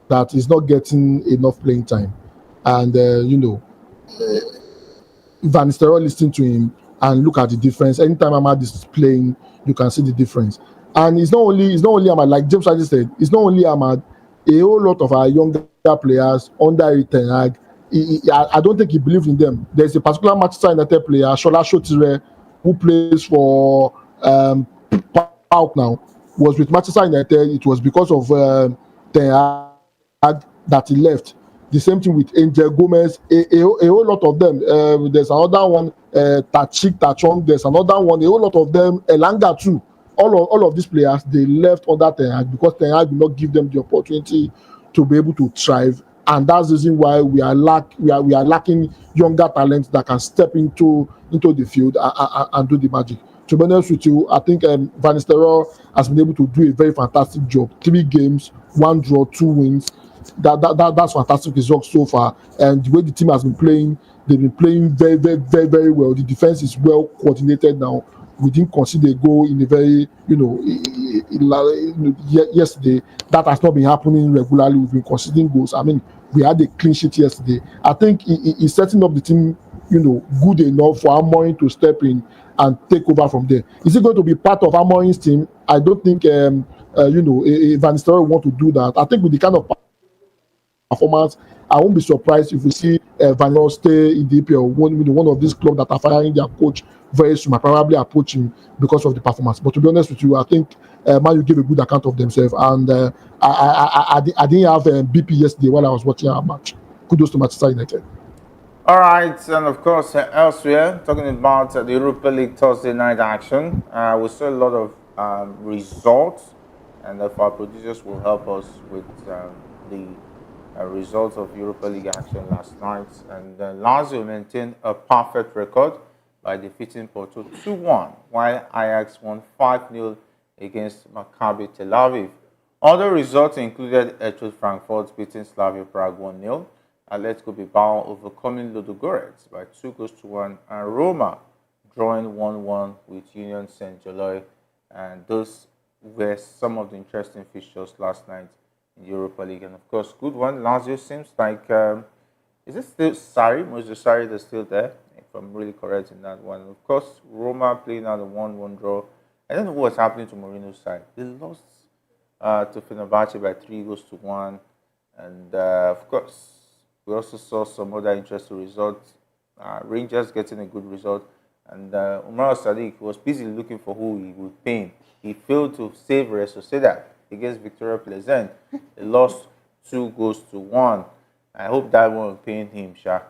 That is not getting enough playing time, and Van Nistelrooy listening to him and look at the difference. Anytime Amad is playing, you can see the difference. And it's not only Amad, like James said, it's not only Amad. A whole lot of our younger players under Ten Hag I don't think he believed in them. There's a particular Manchester United player, Shola Shotire, who plays for PAOK now, was with Manchester United. It was because of Ten Hag that he left. The same thing with Angel Gomez, a whole lot of them. There's another one, Tachong, there's another one, a whole lot of them, Elanga too. All of these players, they left under Ten Hag because Ten Hag did not give them the opportunity to be able to thrive. And that's the reason why we are lacking younger talents that can step into the field and do the magic. To be honest with you, I think Van Nistelrooy has been able to do a very fantastic job. 3 games, 1 draw, 2 wins. That's fantastic results so far. And the way the team has been playing, they've been playing very, very, very, very well. The defense is well coordinated now. We didn't concede a goal in a very, yesterday. That has not been happening regularly. We've been conceding goals. I mean, we had a clean sheet yesterday. I think he's setting up the team, good enough for Amorim to step in and take over from there. Is it going to be part of Amorim's team? I don't think, Van Nistelrooy want to do that. I think with the kind of performance, I won't be surprised if we see Van Nistelrooy stay in the EPL. One of these clubs that are firing their coach very soon, I probably approach him because of the performance. But to be honest with you, I think Man U gave a good account of themselves, and I didn't have BP yesterday while I was watching our match. Kudos to Manchester United. All right, and of course, elsewhere, talking about the Europa League Thursday night action, we saw a lot of results, and if our producers will help us with the results of Europa League action last night. And Lazio maintained a perfect record by defeating Porto 2-1, while Ajax won 5-0 against Maccabi Tel Aviv. Other results included Eintracht Frankfurt beating Slavia Prague 1-0, Atletico Bilbao overcoming Ludogorets by 2-1, and Roma drawing 1-1 with Union Saint-Gilloise. And those were some of the interesting fixtures last night in the Europa League. And of course, good one. Lazio seems like, is it still Sarri? Moses Sarri is still there, if I'm really correct in that one. And of course, Roma playing out a 1-1 draw. I don't know what's happening to Mourinho's side. They lost to Fenerbahce by 3-1. And of course, we also saw some other interesting results. Rangers getting a good result. And Umar Sadiq was busy looking for who he would pain. He failed to save Real Sociedad against Victoria Pleasant. They lost 2-1. I hope that won't pain him, Sha.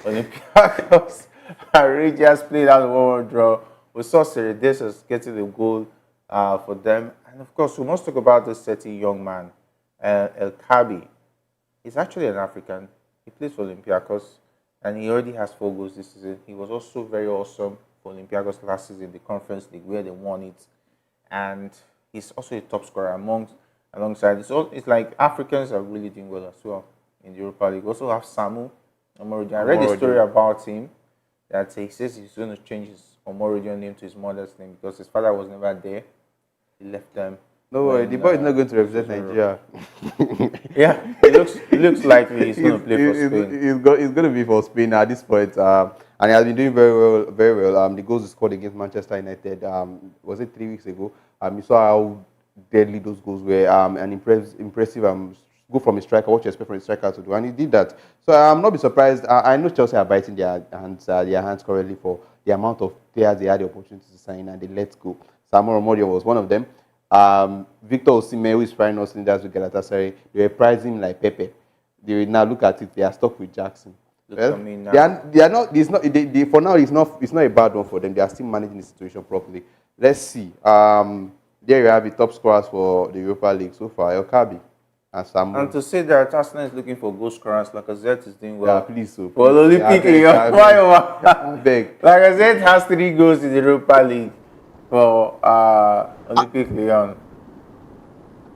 Olympiacos and Rangers played out a 1-1 draw. We saw Ceredesos getting a goal for them. And of course, we must talk about this 30 young man, El Kabi. He's actually an African. He plays for Olympiacos, and he already has 4 goals this season. He was also very awesome for Olympiacos last season in the Conference League, where they won it. And he's also a top scorer alongside. So it's like Africans are really doing well as well in the Europa League. We also have Samu Omorodion. I read a story about him that he says he's going to change his Omorodion name to his mother's name because his father was never there. He left them. No worry, the boy is not going to represent Nigeria. Yeah, it looks likely he's going to play for Spain. He's going to be for Spain at this point. And he has been doing very well. The goals he scored against Manchester United, was it 3 weeks ago? You saw how deadly those goals were. An impressive go from a striker, what you expect from a striker to do. And he did that. So I'm not be surprised. I know Chelsea are biting their hands currently for the amount of players they had the opportunity to sign and they let go. Samuel Omorodion was one of them. Victor Osimhen, who is firing us in that with Galatasaray, they were pricing him like Pepe. They will now look at it, they are stuck with Jackson. Well, they are not. It's not. For now, it's not a bad one for them. They are still managing the situation properly. Let's see. There you have the top scorers for the Europa League so far: El Kabi and Samu. And to say that Arsenal is looking for goal scorers, Lacazette is doing well. Yeah, please. So for Olympic League, I beg. Lacazette has 3 goals in the Europa League for Olympic Lyon.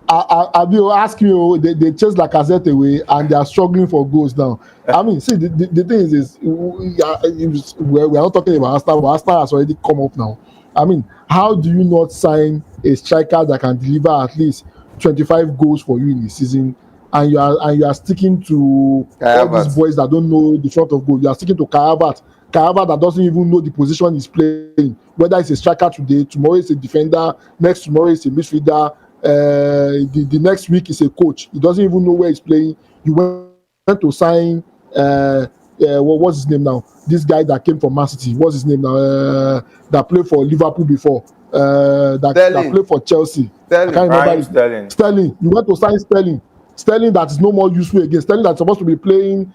I will ask you, they chase Lacazette away and they are struggling for goals now. I mean, see, the thing is we're not talking about Arsenal, but Arsenal has already come up now. I mean, how do you not sign a striker that can deliver at least 25 goals for you in the season, and you are sticking to all these boys that don't know the front of goal? You are sticking to Kai Havertz that doesn't even know the position he's playing, whether it's a striker today, tomorrow it's a defender, next tomorrow it's a midfielder. The next week is a coach. He doesn't even know where he's playing. You went to sign what's his name now? This guy that came from Man City. What's his name now? That played for Liverpool before. That played for Chelsea. I can't remember Raheem Sterling. Sterling. You want to sign Sterling. Sterling that is no more useful again. Sterling that's supposed to be playing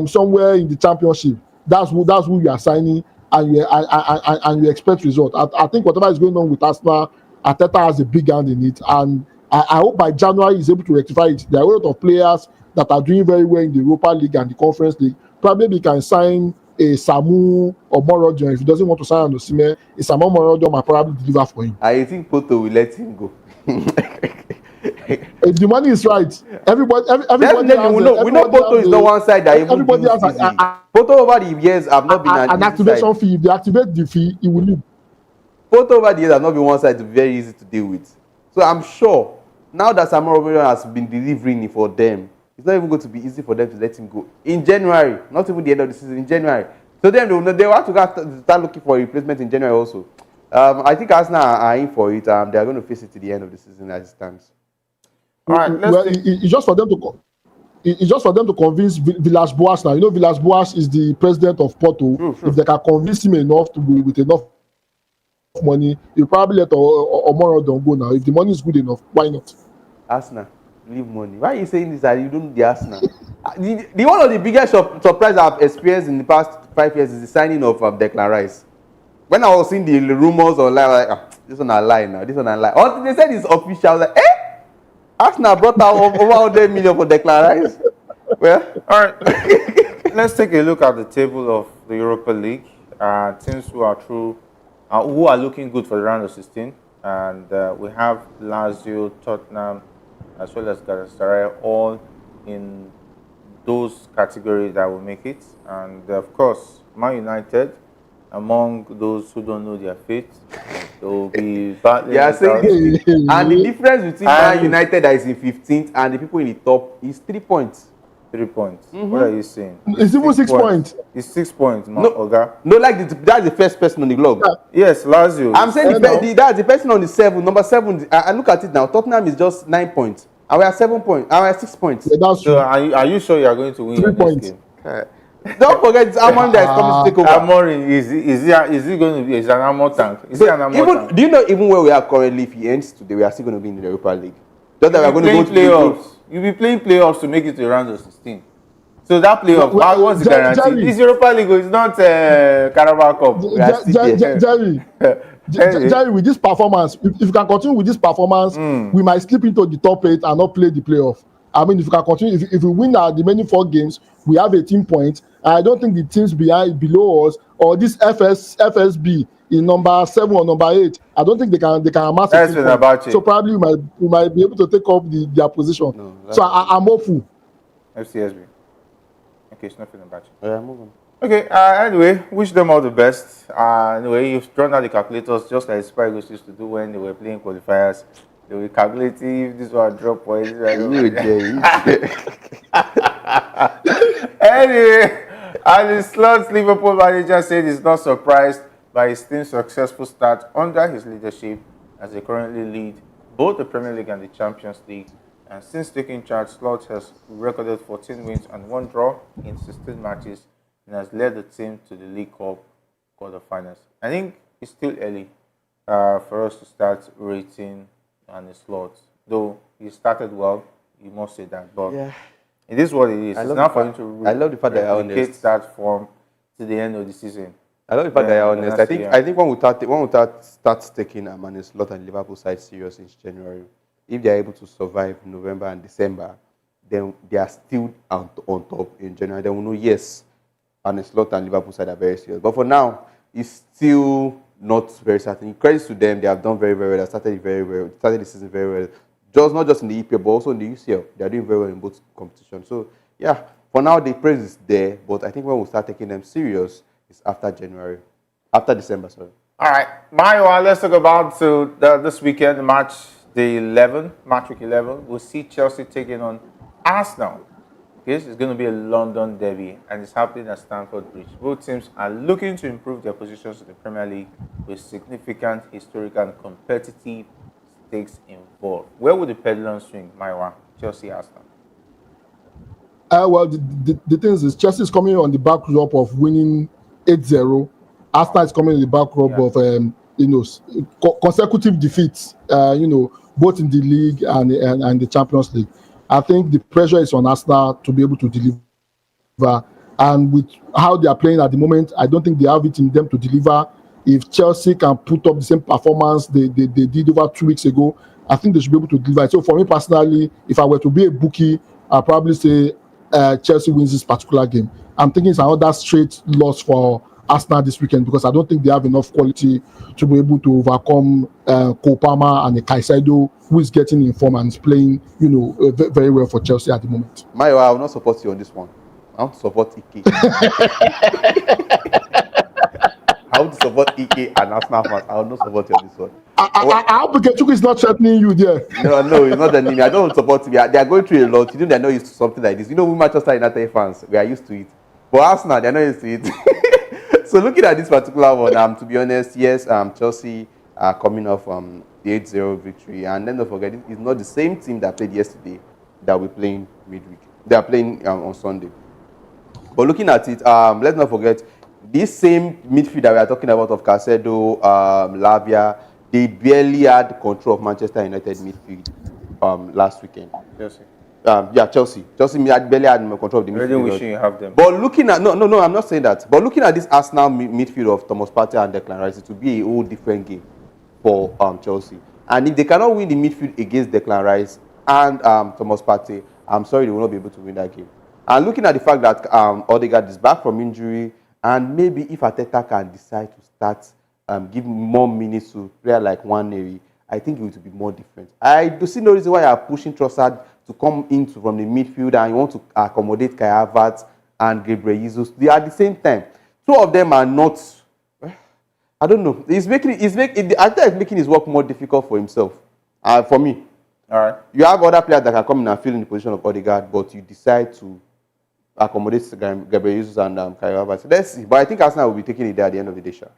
somewhere in the championship. That's who you are signing, and you expect result. I think whatever is going on with Arsenal, Arteta has a big hand in it, and I hope by January he's able to rectify it. There are a lot of players that are doing very well in the Europa League and the Conference League. Probably he can sign a Samu or Morodon. If he doesn't want to sign Osimhen, a Samu Morodon might probably deliver for him. I think Porto will let him go. If the money is right, everybody has, we know Porto is not one side that everybody has Porto over the years have not been an activation fee. If they activate the fee, he will leave. Porto over the years have not been one side to be very easy to deal with. So I'm sure now that Samuel Roberto has been delivering for them, it's not even going to be easy for them to let him go in January, not even the end of the season, in January. So then they will have to start looking for a replacement in January also. I think Arsenal are in for it. They are going to face it to the end of the season as it stands. All right, it's just for them to. It's just for them to convince Villas-Boas now. You know, Villas-Boas is the president of Porto. True. If they can convince him enough to be with enough money, he'll probably let Omorodon go now. If the money is good enough, why not? Arsenal, leave money. Why are you saying this that you don't the Arsenal? the one of the biggest surprise I've experienced in the past 5 years is the signing of Declan Rice. When I was seeing the rumors online, like, this one a lie now, this one a lie. Until they said it's official, I was like, Arsenal brought out over 100 million for Declan Rice. Well, all right. Let's take a look at the table of the Europa League. Teams who are through, who are looking good for the round of 16, and we have Lazio, Tottenham, as well as Galatasaray, all in those categories that will make it. And of course, Man United, among those who don't know their fate, they will be battling. Yeah, saying this thing. And the difference between Man United that is in 15th and the people in the top is 3 points. 3 points. Mm-hmm. What are you saying? It's even 6 points. It's 6 points, man. No, like that's the first person on the log. Yes, Lazio. I'm saying that's the person on the 7, number 7. I look at it now. Tottenham is just 9 points. And we are 7 points. And we are 6 points. Yeah, that's so are you sure you are going to win 3 points? Don't forget, it's Amorim that is coming to take over. Amorim, is he going to be? Is an Amor tank? Is he an Amor tank? Do you know even where we are currently? If he ends today, we are still going to be in the Europa League. Just that we are going to go to playoffs. You'll be playing playoffs to make it to the round of 16. So that playoff, what's the guarantee? This Europa League is not Carabao Cup. Jerry, with this performance, if you can continue with this performance, we might slip into the top 8 and not play the playoff. I mean, if you can continue, if we win the remaining 4 games, we have 18 points. I don't think the teams below us or this FSB in number 7 or number 8, I don't think they can amass. That's about it. So probably we might be able to take up their position. No, so I'm hopeful. FCSB. Okay, it's nothing about you. Yeah, move on. Okay, anyway, wish them all the best. Anyway, you've drawn out the calculators just like Spygos used to do when they were playing qualifiers. They will calculate if this one drop or this one. Anyway, and the Slots Liverpool manager said he's not surprised by his team's successful start under his leadership, as they currently lead both the Premier League and the Champions League. And since taking charge, Slots has recorded 14 wins and 1 draw in 16 matches and has led the team to the League Cup quarterfinals. I think it's still early for us to start rating and the Slots. Though he started well, you must say that. But it is what it is. It's not for him to I love the fact that you're honest. That form to the end of the season. I love the fact that you're honest. I think when we start taking Man Slot and Liverpool side serious since January, if they are able to survive November and December, then they are still on top in January. Then we know, yes, Man Slot and Liverpool side are very serious. But for now, it's still not very certain. Credits to them, they have done very, very well. They started very well. Started the season very well. Not just in the EPL, but also in the UCL. They are doing very well in both competitions. So, yeah, for now, the praise is there. But I think when we start taking them serious, it's after December, sorry. All right, Mayo, let's talk about this weekend, match week 11. We'll see Chelsea taking on Arsenal. This is going to be a London derby, and it's happening at Stamford Bridge. Both teams are looking to improve their positions in the Premier League with significant historical and competitive stakes involved. Where would the pendulum swing, Maiwa? Chelsea, Arsenal? Well, the thing is, Chelsea is coming on the backdrop of winning 8-0. Arsenal is coming on the backdrop of consecutive defeats. Both in the league and the Champions League. I think the pressure is on Arsenal to be able to deliver. And with how they are playing at the moment, I don't think they have it in them to deliver. If Chelsea can put up the same performance they did over 2 weeks ago, I think they should be able to deliver. So for me personally, if I were to be a bookie, I'll probably say Chelsea wins this particular game. I'm thinking it's another straight loss for Arsenal this weekend because I don't think they have enough quality to be able to overcome Kopama and Caicedo, who is getting in form and is playing, very well for Chelsea at the moment. Mayo, I will not support you on this one. I want to support Ike. I want to support Ike and Arsenal fans. I will not support you on this one. I hope Ikechukwu is not threatening you there. No, he's not threatening me. I don't want to support him. They are going through a lot. They're not used to something like this. We Manchester United fans, we are used to it. But Arsenal, they're not used to it. So looking at this particular one, to be honest, yes, Chelsea are coming off the 8-0 victory. And then don't forget, it's not the same team that played yesterday that we're playing midweek. They are playing on Sunday. But looking at it, let's not forget, this same midfield that we are talking about of Caicedo, Lavia, they barely had control of Manchester United midfield last weekend. Chelsea. Chelsea. Chelsea barely had control of the midfield. Really wishing you have them. But looking at no, I'm not saying that. But looking at this Arsenal midfield of Thomas Partey and Declan Rice, it will be a whole different game for Chelsea. And if they cannot win the midfield against Declan Rice and Thomas Partey, I'm sorry, they will not be able to win that game. And looking at the fact that Odegaard is back from injury, and maybe if Arteta can decide to start give more minutes to a player like Nwaneri, I think it will be more different. I do see no reason why you are pushing Trossard to come into from the midfield and you want to accommodate Kai Havertz and Gabriel Jesus. They are at the same time. Two of them are not. I don't know. Arteta is making his work more difficult for himself. For me. All right. You have other players that can come in and fill in the position of Odegaard, but you decide to accommodate Gabriel Jesus and Kai Havertz. Let's see. But I think Arsenal will be taking it there at the end of the day, sure.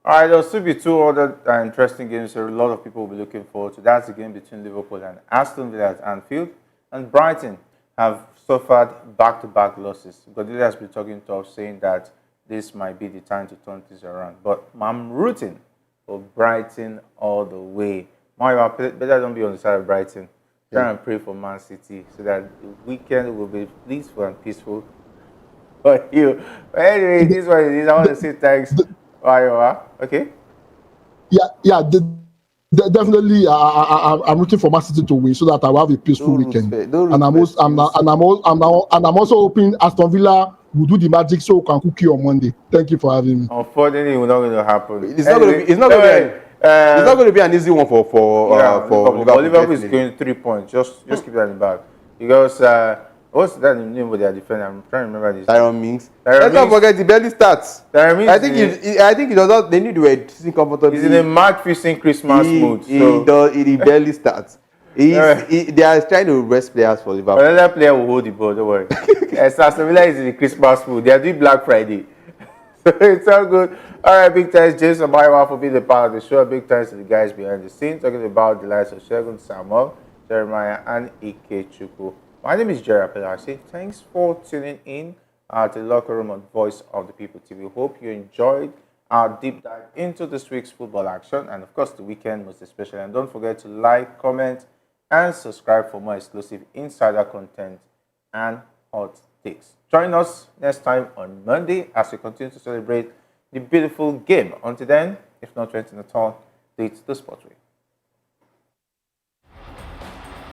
All right, there'll still be two other interesting games a lot of people will be looking forward to. That's the game between Liverpool and Aston Villa at Anfield. And Brighton have suffered back-to-back losses. Godile has been talking to us saying that this might be the time to turn things around. But I'm rooting for Brighton all the way. Mario, better don't be on the side of Brighton. Try and pray for Man City so that the weekend will be peaceful and peaceful for you. But anyway, this is what it is. I want to say thanks. Okay. Yeah. Definitely. I'm rooting for Man City to win so that I will have a peaceful weekend. And I'm also hoping Aston Villa will do the magic so we can cook you on Monday. Thank you for having me. Unfortunately, it's not going to happen. It's not going to be an easy one for Liverpool. Liverpool is going 3 points. Just keep that in the back because. What's that name of their defender? I'm trying to remember this. Tyron Mings. Let's not forget he barely starts. I think he does not. They need to sitting comfortably. He's in a match-fixing Christmas mood. He barely starts. They are trying to rest players for Liverpool. Another player will hold the ball. Don't worry. Aston Villa is in the Christmas mood. They are doing Black Friday. So it's all good. All right, big thanks, James and Maiwa for being a part of the show. Big thanks to the guys behind the scenes talking about the likes of Shegun, Samuel, Jeremiah, and Ikechukwu. My name is Jerry Apelasi. Thanks for tuning in to the Locker Room on Voice of the People TV. Hope you enjoyed our deep dive into this week's football action and, of course, the weekend most especially. And don't forget to like, comment, and subscribe for more exclusive insider content and hot takes. Join us next time on Monday as we continue to celebrate the beautiful game. Until then, if not renting at all, date the Sports Week.